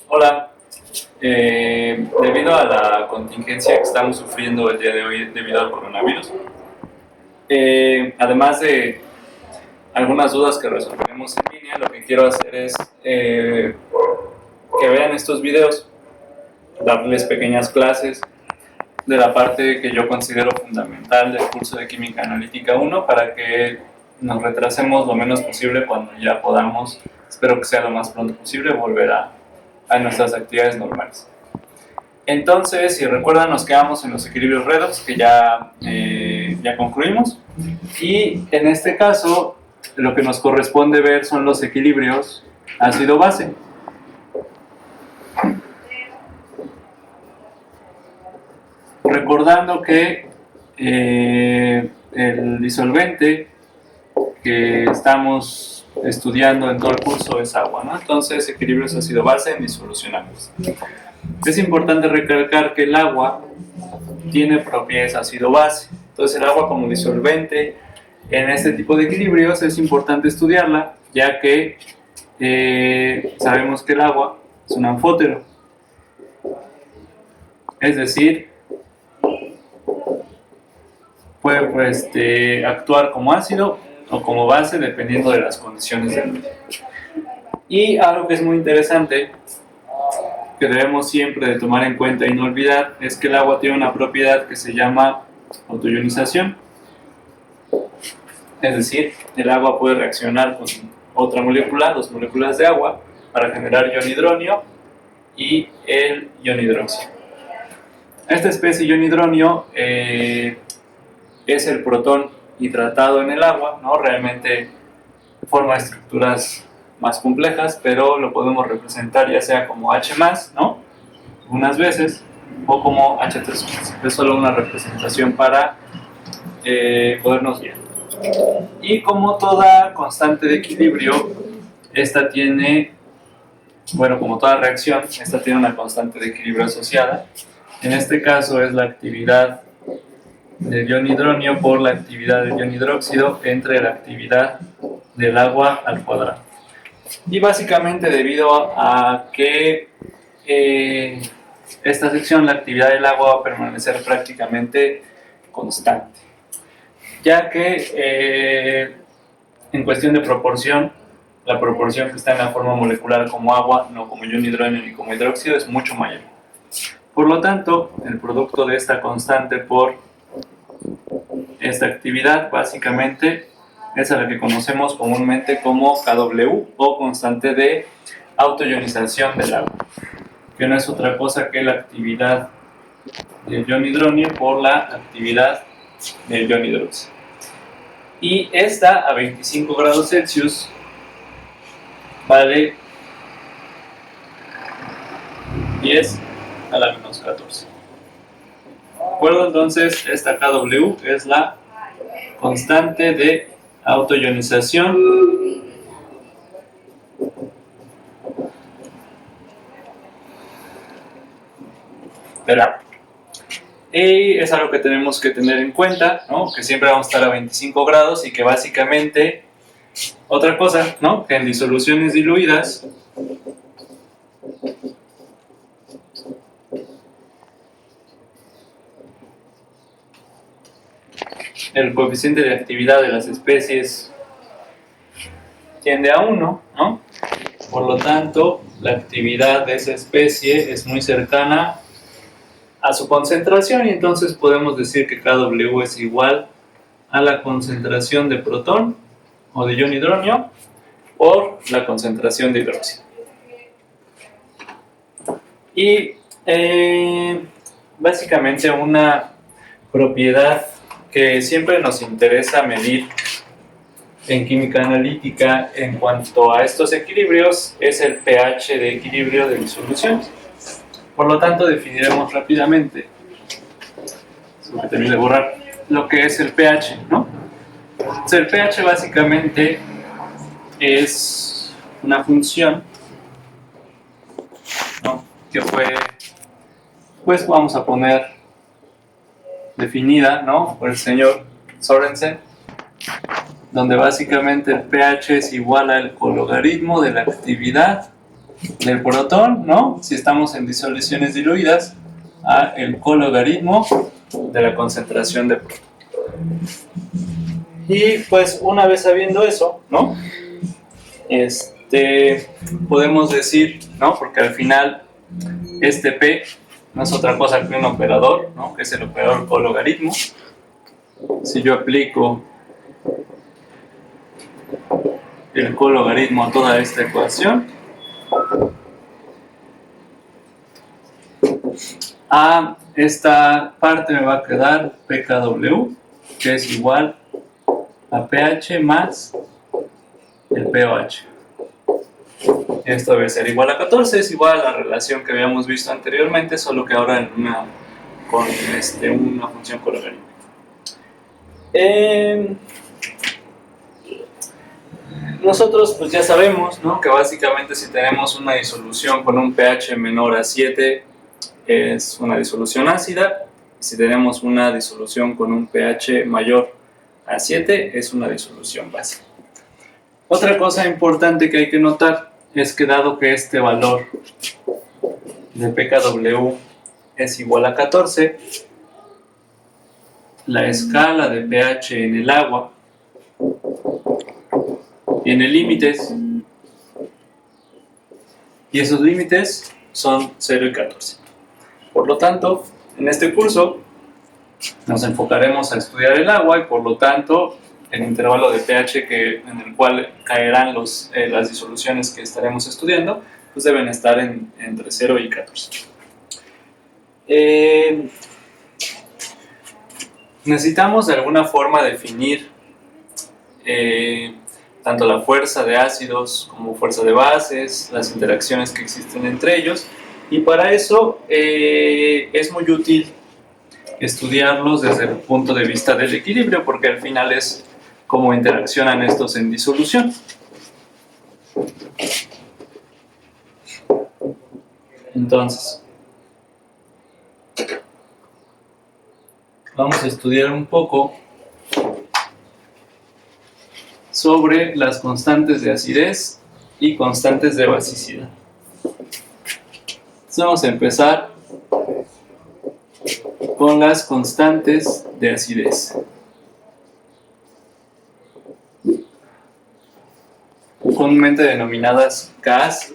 Hola. Debido a la contingencia que estamos sufriendo el día de hoy debido al coronavirus, además de algunas dudas que resolveremos en línea, lo que quiero hacer es que vean estos videos, darles pequeñas clases de la parte que yo considero fundamental del curso de Química Analítica 1 para que nos retrasemos lo menos posible cuando ya podamos, espero que sea lo más pronto posible, volver a nuestras actividades normales. Entonces, si recuerdan, nos quedamos en los equilibrios redox que ya concluimos. Y en este caso, lo que nos corresponde ver son los equilibrios ácido-base. Recordando que el disolvente que estamos estudiando en todo el curso es agua, ¿no? Entonces, equilibrios ácido-base en disolucionables. Es importante recalcar que el agua tiene propiedades ácido-base. Entonces, el agua como disolvente en este tipo de equilibrios es importante estudiarla, ya que sabemos que el agua es un anfótero. Es decir, puede actuar como ácido o como base dependiendo de las condiciones del medio. Y algo que es muy interesante que debemos siempre de tomar en cuenta y no olvidar es que el agua tiene una propiedad que se llama autoionización. Es decir, el agua puede reaccionar con otra molécula, dos moléculas de agua, para generar ion hidronio y el ion hidróxido. Esta especie ion hidronio es el protón hidratado en el agua, ¿no? Realmente forma estructuras más complejas, pero lo podemos representar ya sea como H+, ¿no? Unas veces, o como H3+. Es solo una representación para podernos guiar. Y como toda constante de equilibrio, esta tiene, como toda reacción, esta tiene una constante de equilibrio asociada. En este caso es la actividad del ion hidronio por la actividad del ion hidróxido entre la actividad del agua al cuadrado. Y básicamente debido a que esta sección, la actividad del agua va a permanecer prácticamente constante, ya que en cuestión de proporción, la proporción que está en la forma molecular como agua, no como ion hidronio ni como hidróxido, es mucho mayor. Por lo tanto, el producto de esta constante por esta actividad básicamente es a la que conocemos comúnmente como Kw o constante de autoionización del agua, que no es otra cosa que la actividad del ion hidronio por la actividad del ion hidróxido. Y esta a 25 grados Celsius vale 10 a la menos 14. ¿De acuerdo? Entonces, esta Kw es la constante de autoionización del agua. Y es algo que tenemos que tener en cuenta, ¿no? Que siempre vamos a estar a 25 grados y que básicamente, otra cosa, ¿no? Que en disoluciones diluidas, el coeficiente de actividad de las especies tiende a 1, ¿no? Por lo tanto, la actividad de esa especie es muy cercana a su concentración y entonces podemos decir que Kw es igual a la concentración de protón o de ion hidronio por la concentración de hidróxido. Y básicamente una propiedad que siempre nos interesa medir en química analítica en cuanto a estos equilibrios es el pH de equilibrio de disoluciones. Por lo tanto, definiremos rápidamente, solo que termine de borrar, lo que es el pH, ¿no? Entonces, el pH básicamente es una función, ¿no? Que fue, pues vamos a poner definida, ¿no? Por el señor Sorensen, donde básicamente el pH es igual al cologaritmo de la actividad del protón, ¿no? Si estamos en disoluciones diluidas, a el cologaritmo de la concentración de protón. Y pues una vez sabiendo eso, ¿no? Podemos decir, ¿no? Porque al final este P no es otra cosa que un operador, ¿no? Que es el operador cologaritmo. Si yo aplico el cologaritmo a toda esta ecuación, a esta parte me va a quedar pKw, que es igual a pH más el pOH. Esto debe ser igual a 14, es igual a la relación que habíamos visto anteriormente, solo que ahora con una función cologaritmática. Nosotros pues ya sabemos, ¿no? Que básicamente si tenemos una disolución con un pH menor a 7 es una disolución ácida, y si tenemos una disolución con un pH mayor a 7 es una disolución básica. Otra cosa importante que hay que notar es que dado que este valor de pKw es igual a 14, la escala de pH en el agua tiene límites, y esos límites son 0 y 14. Por lo tanto, en este curso nos enfocaremos a estudiar el agua y por lo tanto el intervalo de pH en el cual caerán las disoluciones que estaremos estudiando pues deben estar entre 0 y 14. Necesitamos de alguna forma definir tanto la fuerza de ácidos como fuerza de bases, las interacciones que existen entre ellos, y para eso es muy útil estudiarlos desde el punto de vista del equilibrio, porque al final es cómo interaccionan estos en disolución. Entonces, vamos a estudiar un poco sobre las constantes de acidez y constantes de basicidad. Entonces vamos a empezar con las constantes de acidez. Comúnmente denominadas Ks.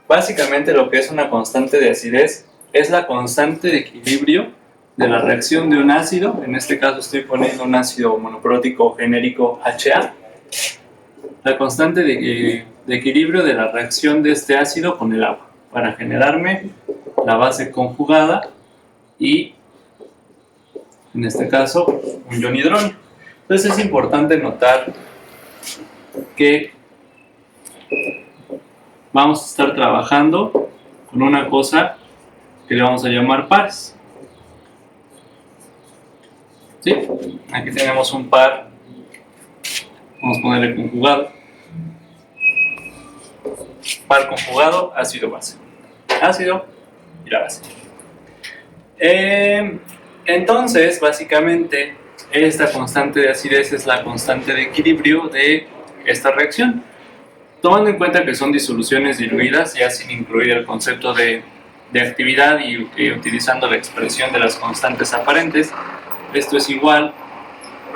Básicamente lo que es una constante de acidez es la constante de equilibrio de la reacción de un ácido. En este caso estoy poniendo un ácido monoprótico genérico HA. La constante de equilibrio de la reacción de este ácido con el agua para generarme la base conjugada y, en este caso, un ion hidrógeno. Entonces es importante notar que vamos a estar trabajando con una cosa que le vamos a llamar pares. ¿Sí? Aquí tenemos un par, vamos a ponerle conjugado. Par conjugado, ácido-base. Ácido y la base. Entonces, básicamente, esta constante de acidez es la constante de equilibrio de esta reacción. Tomando en cuenta que son disoluciones diluidas, ya sin incluir el concepto de actividad y utilizando la expresión de las constantes aparentes, esto es igual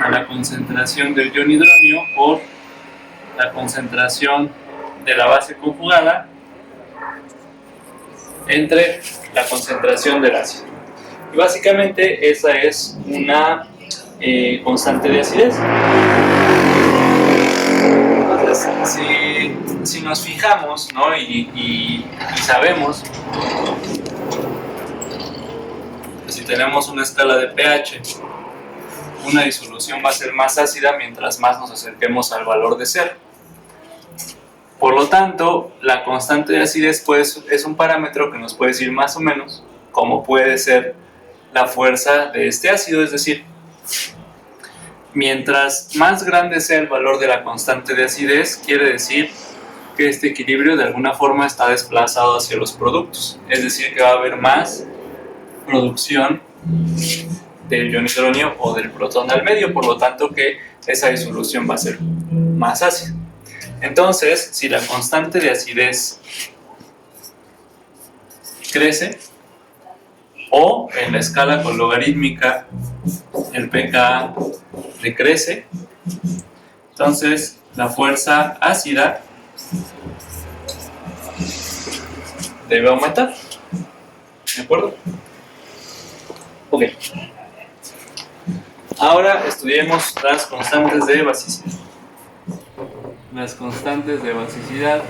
a la concentración del ion hidrógeno por la concentración de la base conjugada entre la concentración del ácido. Y básicamente esa es una constante de acidez. Entonces, si nos fijamos, ¿no? y sabemos, si tenemos una escala de pH, una disolución va a ser más ácida mientras más nos acerquemos al valor de 0. Por lo tanto, la constante de acidez pues, es un parámetro que nos puede decir más o menos cómo puede ser la fuerza de este ácido, es decir, mientras más grande sea el valor de la constante de acidez, quiere decir que este equilibrio de alguna forma está desplazado hacia los productos, es decir, que va a haber más producción del ion hidrógeno o del protón al medio, por lo tanto que esa disolución va a ser más ácida. Entonces, si la constante de acidez crece, o en la escala con logarítmica el pKa decrece. Entonces la fuerza ácida debe aumentar. ¿De acuerdo? Ok. Ahora estudiemos las constantes de basicidad. Las constantes de basicidad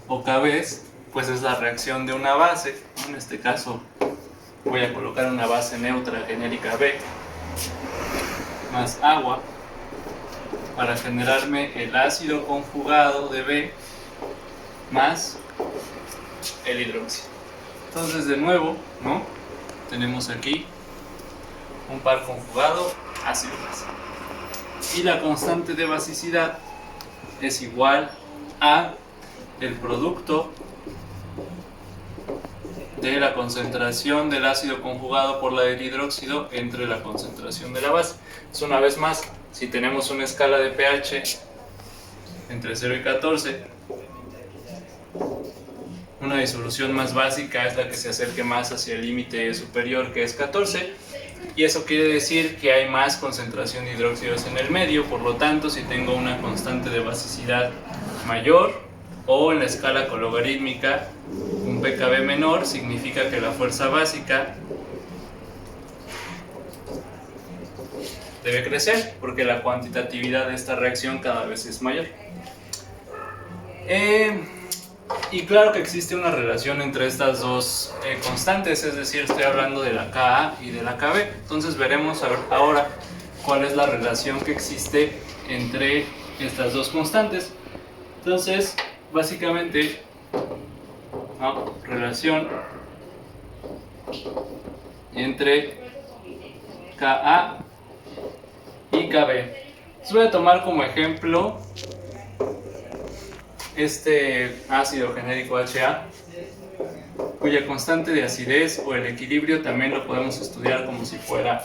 o kBs, pues es la reacción de una base. En este caso voy a colocar una base neutra genérica B más agua para generarme el ácido conjugado de B más el hidróxido. Entonces, de nuevo, ¿no? Tenemos aquí un par conjugado ácido-base. Y la constante de basicidad es igual a el producto de la concentración del ácido conjugado por la del hidróxido entre la concentración de la base. Entonces, una vez más, si tenemos una escala de pH entre 0 y 14, una disolución más básica es la que se acerque más hacia el límite superior, que es 14, y eso quiere decir que hay más concentración de hidróxidos en el medio. Por lo tanto, si tengo una constante de basicidad mayor, o en la escala cologarítmica un pKb menor, significa que la fuerza básica debe crecer, porque la cuantitatividad de esta reacción cada vez es mayor. Y claro que existe una relación entre estas dos constantes, es decir, estoy hablando de la Ka y de la Kb. Entonces veremos ahora cuál es la relación que existe entre estas dos constantes. Entonces, básicamente, ¿no? Relación entre Ka y Kb. Entonces voy a tomar como ejemplo este ácido genérico HA, cuya constante de acidez o el equilibrio también lo podemos estudiar como si fuera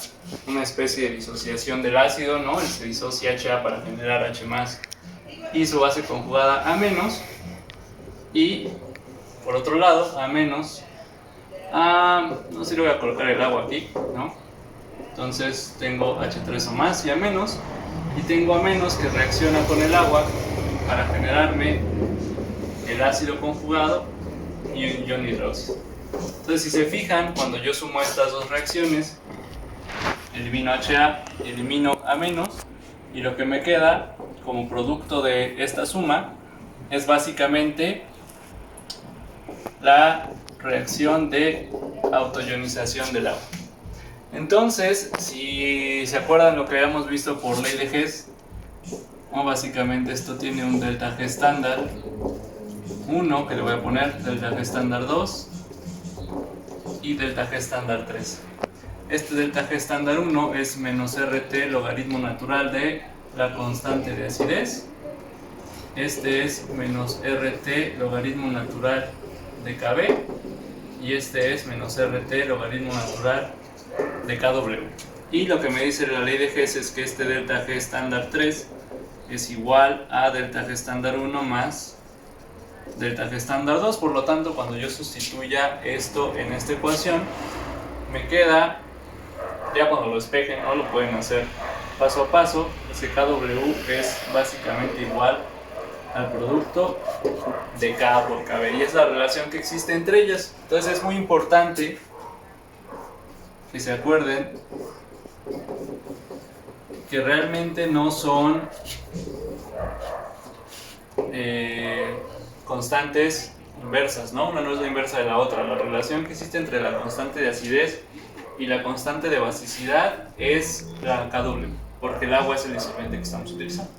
una especie de disociación del ácido, ¿no? Se disocia HA para generar H+, y su base conjugada A-, y por otro lado, A-, no sé, le voy a colocar el agua aquí, ¿no? Entonces tengo H3 o más y A-, y tengo A- que reacciona con el agua para generarme el ácido conjugado y un ion hidróxido. Entonces, si se fijan, cuando yo sumo estas dos reacciones, elimino HA y elimino A-, y lo que me queda como producto de esta suma es básicamente la reacción de autoionización del agua. Entonces, si se acuerdan lo que habíamos visto por ley de Hess, básicamente esto tiene un delta G estándar 1, que le voy a poner delta G estándar 2 y delta G estándar 3. Este delta G estándar 1 es menos RT logaritmo natural de la constante de acidez. Este es menos RT logaritmo natural de Kb, y este es menos RT logaritmo natural de Kw. Y lo que me dice la ley de Hess es que este delta G estándar 3 es igual a delta G estándar 1 más delta G estándar 2. Por lo tanto, cuando yo sustituya esto en esta ecuación, me queda, ya cuando lo despejen, no lo pueden hacer paso a paso, es que Kw es básicamente igual al producto de K por Kb, y es la relación que existe entre ellas. Entonces es muy importante que se acuerden que realmente no son constantes inversas, ¿no? Una no es la inversa de la otra. La relación que existe entre la constante de acidez y la constante de basicidad es la Kw, porque el agua es el disolvente que estamos utilizando.